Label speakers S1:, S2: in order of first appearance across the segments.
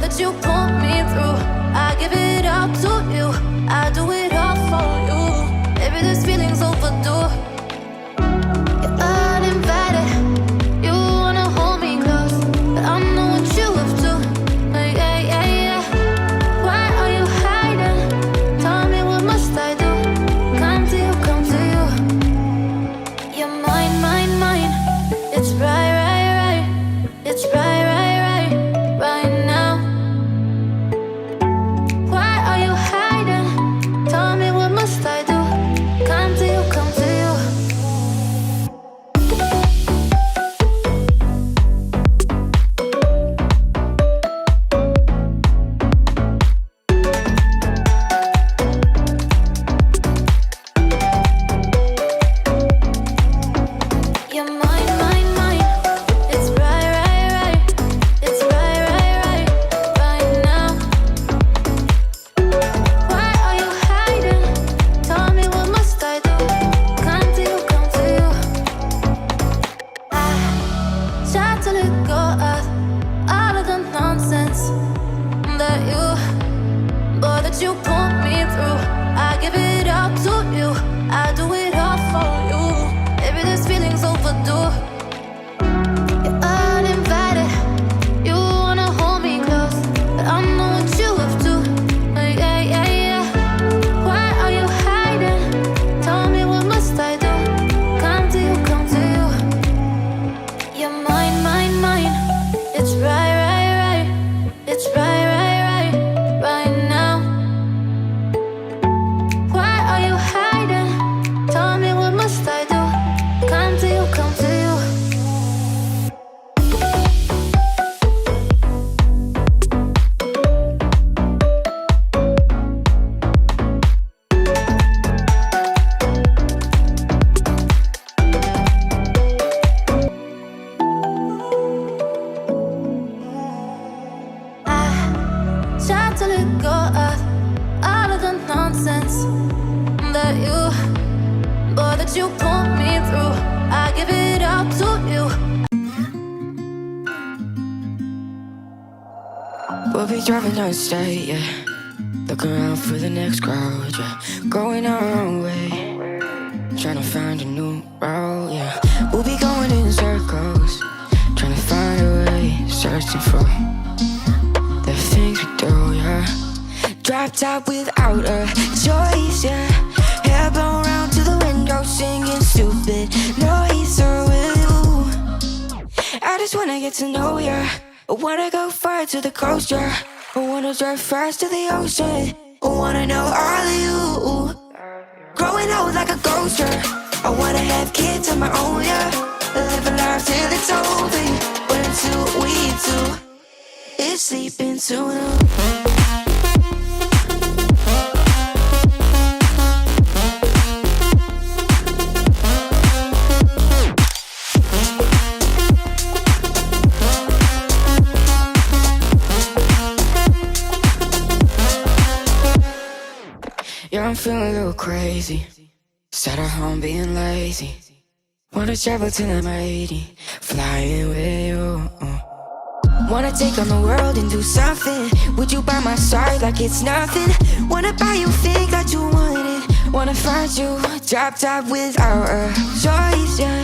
S1: that you pull me through. I give it all to you, I do it all for you. Maybe this feeling's overdue. You're uninvited, you wanna hold me close, but I know what you up to. Yeah, yeah, yeah. Why are you hiding? Tell me, what must I do? Come to you, come to you. You're mine, mine, mine. It's right, right, right. It's right, right, right, right now. Why are you hiding? Tell me, what must I do? Come to you, come to you. You're mine, mine, mine. It's right, right, right. It's right, right, right, right now. Why are you hiding? Tell me, what must I do? Come to you, come to you. I try to let go of all of the nonsense that you put me through. I give it all to you, I do it all for you. Maybe this feeling's overdue. You're uninvited, you wanna hold me close, but I know what you up to. Yeah, yeah, yeah. Why are you hiding? Tell me, what must I do? Come to you, come to you. You're mine, mine, mine. It's right, right, right. It's right, right, right, right now. Why are you hiding? Tell me, what must I do? Come to you, come to you. I try to let go of all of the nonsense that you put me through. I give it all to you.
S2: We'll be driving down the state, yeah. Looking around for the next crowd, yeah. Going our own way, trying to find a new route, yeah. We'll be going in circles, trying to find a way, searching for the things we do, yeah. Drop top without a choice, yeah. Hair blown round to the window, singing stupid noise with you. I just wanna get to know ya. I wanna go far to the coast, yeah. I wanna drive fast to the ocean. I wanna know all of you. Growing old like a ghost, yeah. I wanna have kids of my own, yeah. Live a life till it's over. But until we do, it's sleeping too long. Yeah, I'm feeling a little crazy. Sat at home being lazy. Wanna travel till I'm 80, flying with you. Wanna take on the world and do something. Would you by my side like it's nothing? Wanna buy you things that you wanted. Wanna find you, drop top without a choice, yeah.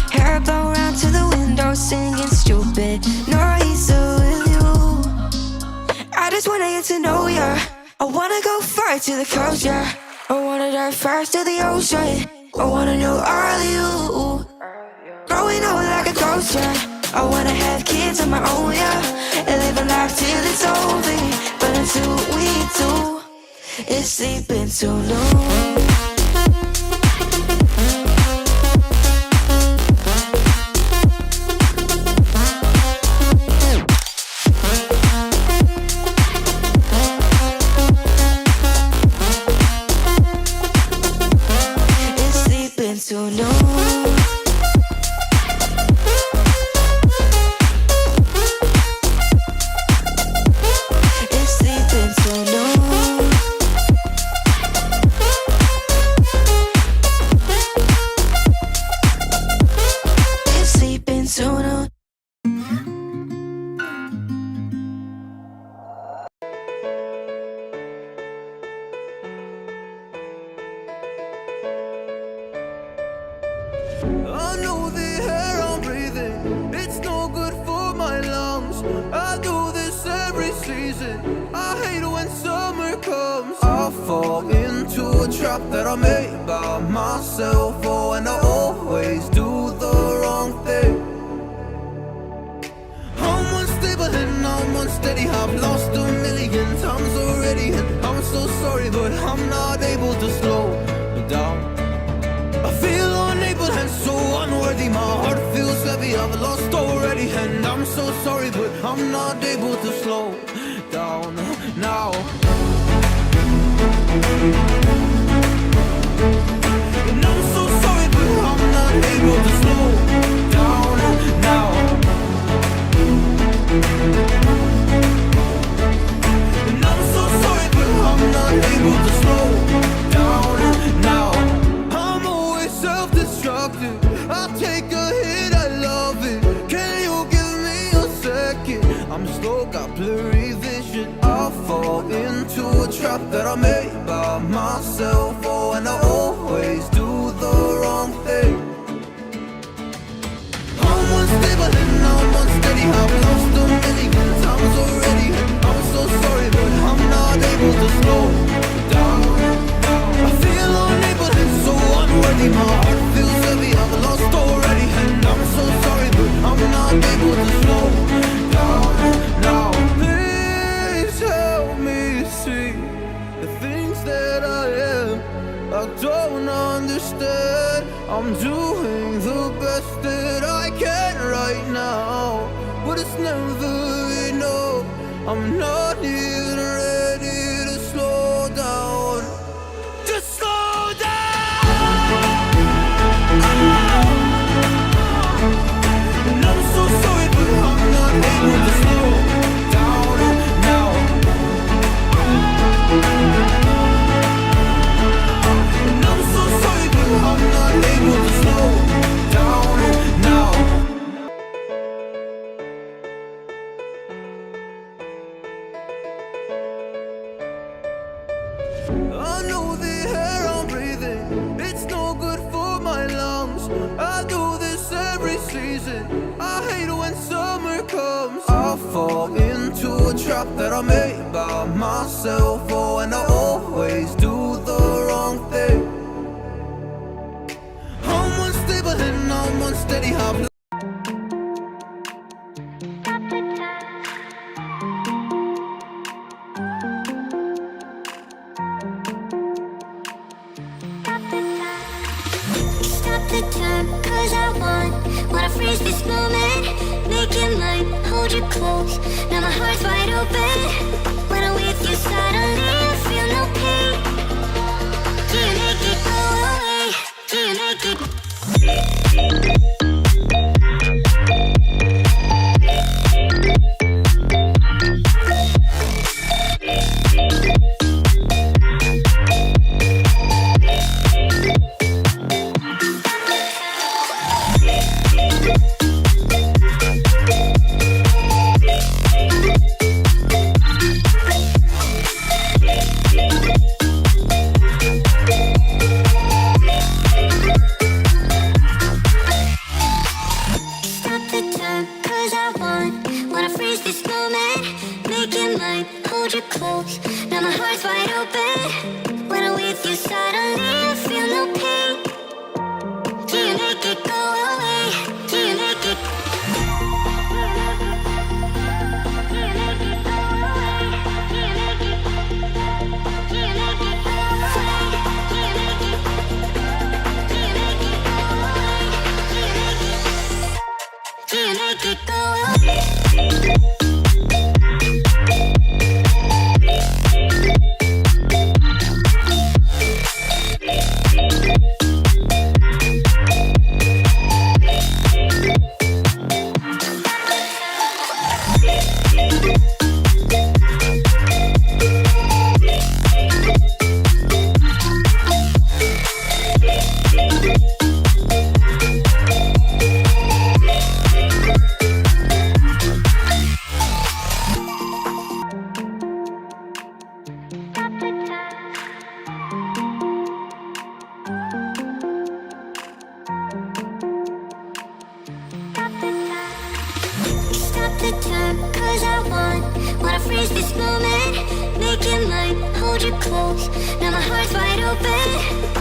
S2: Hair blow round to the window, singing stupid noise with you. I just wanna get to know ya. I wanna go far to the coast, yeah. I wanna dive fast to the ocean. I wanna know all of you. Growing old like a ghost, yeah. I wanna have kids of my own, yeah. And live a life till it's over. But until we do, it's sleeping too long. So no, it's sleeping so long.
S3: I do this every season. I hate when summer comes. I fall into a trap that I made by myself. Oh, and I always do the wrong thing. I'm unstable and I'm unsteady. I've lost a million times already, and I'm so sorry, but I'm not able to slow down. I feel unable and so unworthy. My heart feels heavy, I've lost already, and I'm so sorry, but I'm not able to slow down now. And I'm so sorry, but I'm not able to slow down now. And I'm so sorry, but I'm not able to slow down now. I'm always self-destructive. I take a hit, I love it. Can you give me a second? I'm slow, got blurry vision. I fall into a trap that I made by myself. Oh, and I always do the wrong thing. I'm unstable and I'm unsteady. I've lost a million times already. I'm so sorry, but I'm not able to slow down. I feel unable and so unworthy. My heart feels heavy, I've lost already, and I'm so sorry, but I'm not able to slow down now. Please help me see the things that I am. I don't understand. I'm doing the best that I can right now, but it's never enough. I'm not even ready to slow down. Just slow down. And I'm so sorry, but I'm not able to slow down now. And I'm so sorry, but I'm not able to slow down now. I know the air I'm breathing, it's no good for my lungs. I do this every season. I hate when summer comes. I fall into a trap that I made by myself. Oh, and I always do the wrong thing. I'm unstable and I'm unsteady. I've
S1: Stop the time, cause I wanna freeze this moment. Make it mine, hold you close. Now my heart's wide open. When I'm with you suddenly I feel no pain. Do you make it go away? Do you make it? Stop the time, cause I wanna freeze this moment. Make it mine, hold you close. Now my heart's wide open. When I'm with you suddenly I feel no pain. Do you make it go away? Do you make it? Do you make it go away? Do you make it? Do you make it go away? Do you make it? Do you make it go away? Do you make it go away? freeze this moment, make it mine, hold you close. Now my heart's wide open.